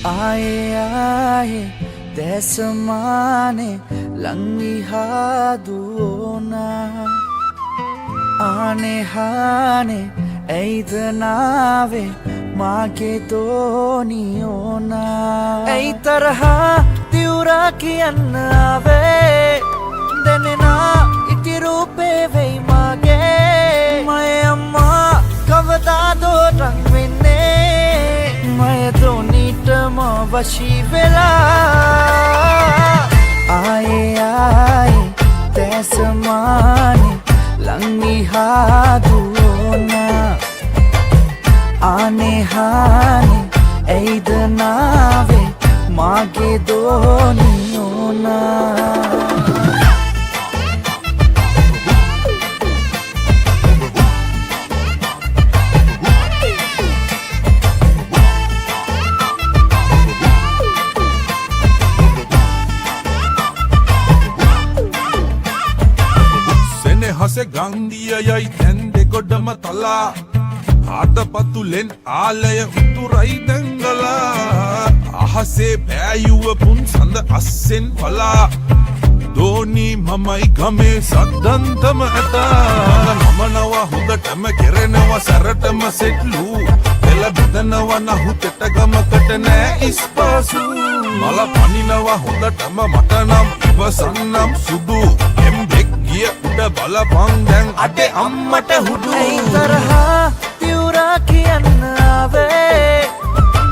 आए आए දැසමානේ ලංවිහා දුවනා ආනේ හානේ ඇයිද නාවේ මාගේ දෝනියෝනා ඇයි තරහා තිවුරා කියන්න ආවේ දැනෙනා ඉති රූපේ වෙයි මාගේ මය අම්මා කවදාදෝ රං වෙන්නේ මය දෝනිටම වශී වෙලා आए आए දැසමානේ ලංවිහා දුවනා ආනේ හානේ ඇයිද නාවේ මාගේ දෝනියෝනා हसे गांडिया यई तेंदे गोडम तला हाथ पतुलेन आलय उतुराई दंगला ahase bෑයුව පුන් සඳ අස්සෙන් පලා දෝනි මමයි ගමේ සද්දන්තම ඇත නමනවා හොඳටම කෙරෙනවා සැරටම සෙට්ලු එල බෙදනවා නහුතට ගමකට නෑ ඉස්පාසු මල පනිනවා හොඳටම මට නම් ඉවසන්නම් සුදු එම්බෙක් ගිය උඩ බලපන් දැන් අඩේ අම්මට හුදු ඇයි තරහා තිවුරා කියන්න ආවේ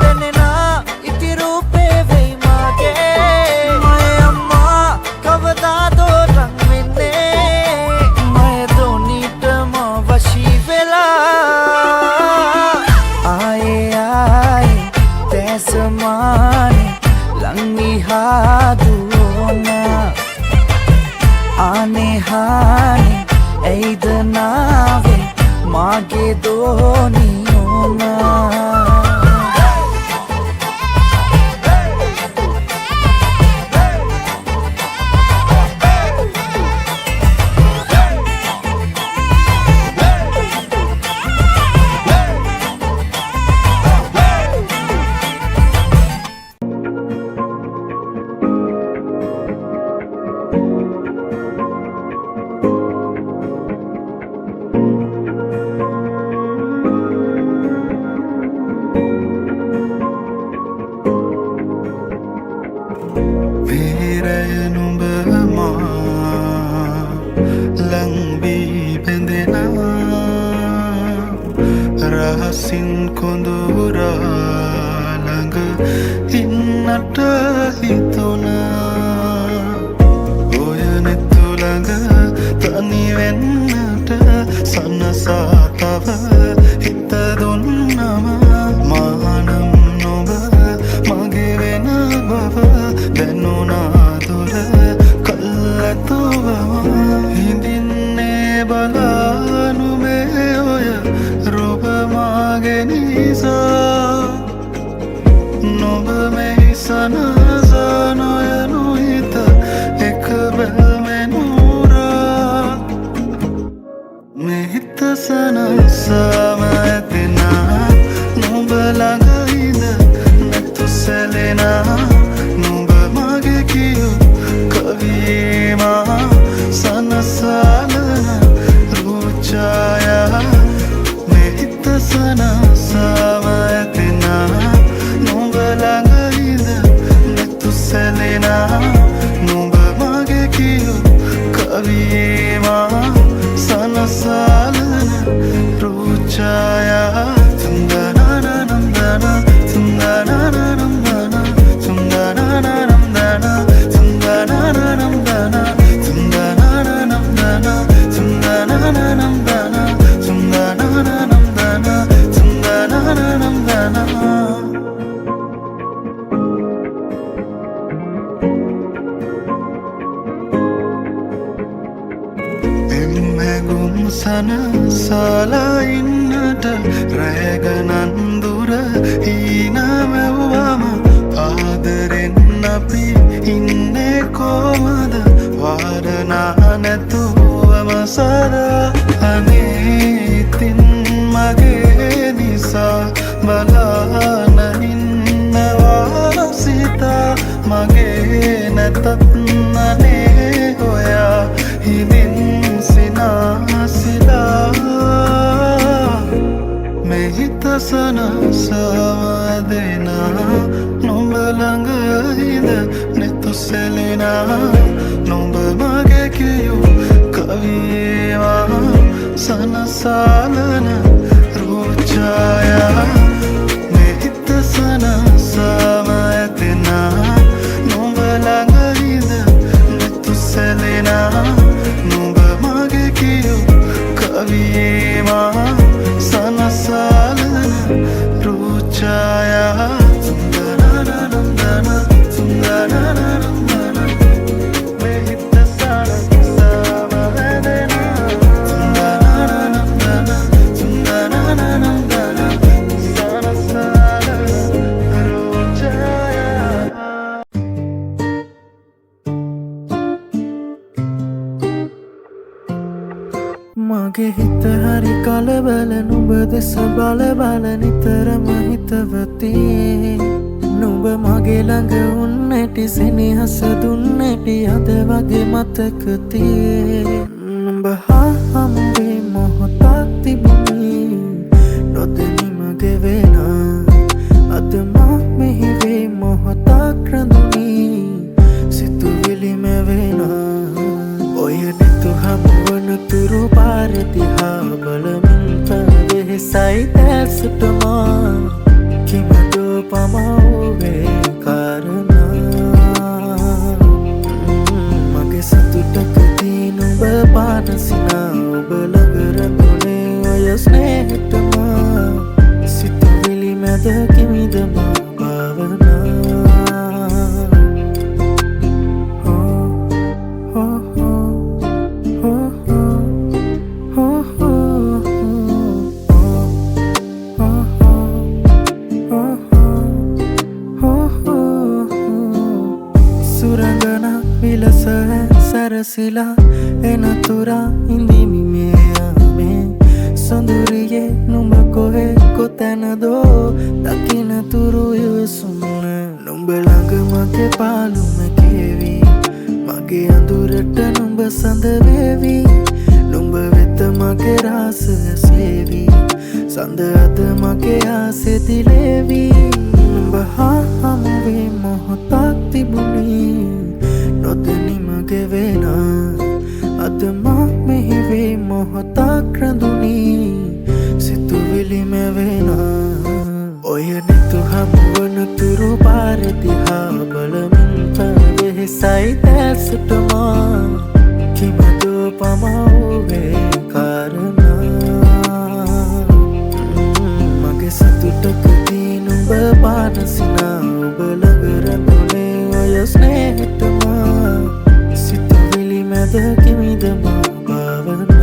දැනෙනා ඉති රූපේ වෙයි මාගේ මය අම්මා කවදාදෝ රං වෙන්නේ මය දෝනිටම වශී වෙලා ආයේ ආයේ දැසමානේ ලංවිහා දුවනා ආනේ හානේ ඇයිද නාවේ මාගේ දෝනියෝනා රහසින් කොඳුරා ළඟ ඉන්නට හිතුණා ඔය නෙතු ළඟ තනි වෙන්නට සනසා තව හිත දුන්නම මානම් නොබ මගේ වෙන බව දැනුණා දුර කල්ැතුවම හිඳින්නේ බලානු මේ ඔය රූප මාගේ නිසා නොබ මෙහි සනසා නොයනු හිත එක බැල්මෙනුරා මෙහිත සනසාම ඇතිනා නොබ ළඟ ඉඳ නැතු සැලෙනා නොබ මගේ කියු කවීමා සනසාලන රුචායා මෙහිත සනසාම ඇතිනා නොබ ළඟ ඉඳ නැතු සැලෙනා නොබ මගේ කියු කවීමා සනසාලන රුචායා තුන්දනනනම්දන තුන්දනනනම්දන තුන්දනනනම්දන තුන්දනනනම්දන තුන්දනනනම්දන තුන්දනනනම්දන තුන්දනනනම්දන තුන්දනනනම්දන එම්මැගුම් සනසලා ඉන්නට රැගනන්දුර හීනමැව්වම ආදරෙන් අපි ඉන්නේ කොමද වාරනා නැතුවම සරා අනේ ඉතින් මගේ නිසා බලාන ඉන්නවා දෙනා නුඹ ළඟ ඉඳ නෙතු සැලෙනා නුඹ මගේ කියූ කවියේවා සනසාලන රෝචායා මේ හිත සනසාම ඇතෙනා නුඹ ළඟ ඉඳ නෙතු සැලෙනා නුඹ මගේ කියූ කවියේවා සනසාලන රෝචායා මගේ හිත හරි කලබල නුඹ දෙස බල බල නිතරම හිතවති නුඹ මගේ ළඟ උන්නැටි සෙනෙහස දුන්නැටි අද වගේ මතකති නුඹ හා හම්බේ මොහොතක් තිබුණි නොදැනීම ගෙවෙන අද මා මෙහි වේ මොහොතක් රැඳුනි සිතුවිලි මැවෙන ඔය නෙතු හමුවන තුරු පාරදිහා බලමින් පවෙහෙසයි දැසටමා කිමදෝ පමවුවේ කාරණා මගේ සතුටකදී නුඹ පානසිනා ඔබ ළඟ රැඳුනේ ඔය ස්නේහටමා සිතුවිලි මැද කිමිදමා භාවනා සරසිලා එනතුරා ඉඳිමි මෙයාමේ සොඳුරියේ නුඹ කොහෙ කොතැනදෝ දකිනතුරු ඉවසුන්න නුඹ ළඟ මගේ පාලුම කෙවි මගේ අඳුරට නුඹ සඳ වේවි නුඹ වෙත මගේ රාසය සේවි සඳ අද මගේ ආසෙ දිලේවි නුඹ හා හමුවේ මොහොතක් තිබුණි නොදැනීම ගෙවෙන අද මා මෙහි වේ මොහොතක් රැඳුනි සිතුවිලි මැවෙන ඔය නෙතු හමුවන තුරු පාරදිහා බලමින් පවෙහෙසයි දැසටමා කිමදෝ පමවුවේ කාරණා මගේ සතුටකදී නුඹ පානසිනා ඔබ ළඟ රැඳුනේ ඔය ස්නේහටමා සිතුවිලි මැද කිමිදමා භාවනා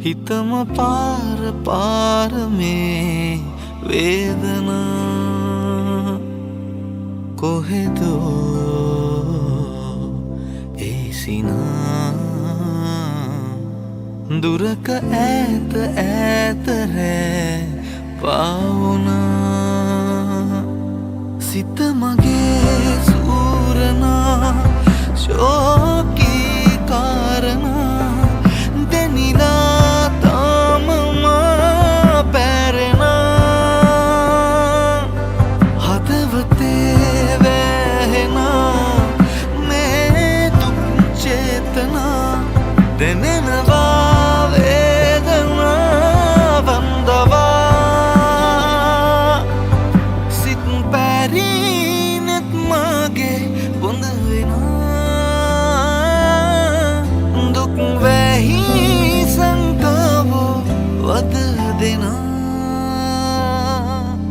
හිතම පාර පාර මේ වේදනා කොහෙදෝ ඒසිනා දුරක ඈත ඈත රෑ පාවුනා සිත මගේ සූරනා ශෝකී කාරණා දැනිලා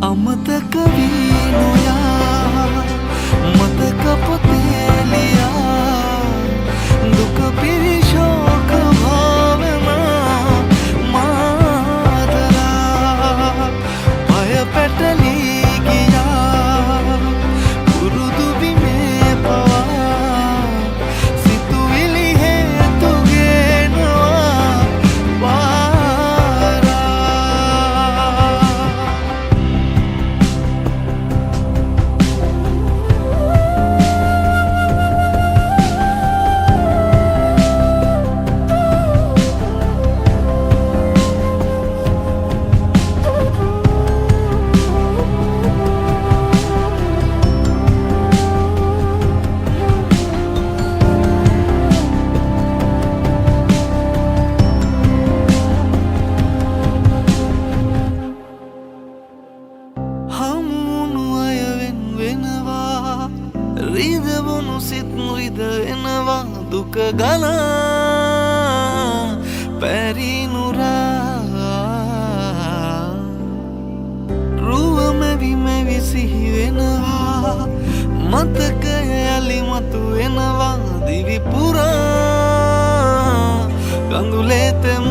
අමතක වී නොයා මතක පොතේ ලියා දුක පිරි ශෝක ගලා පැරිනුරා රුව මැවි මැවි සිහි වෙනවා මතකය යලි මතු වෙනවා දිවි පුරා කඳුලේ තෙම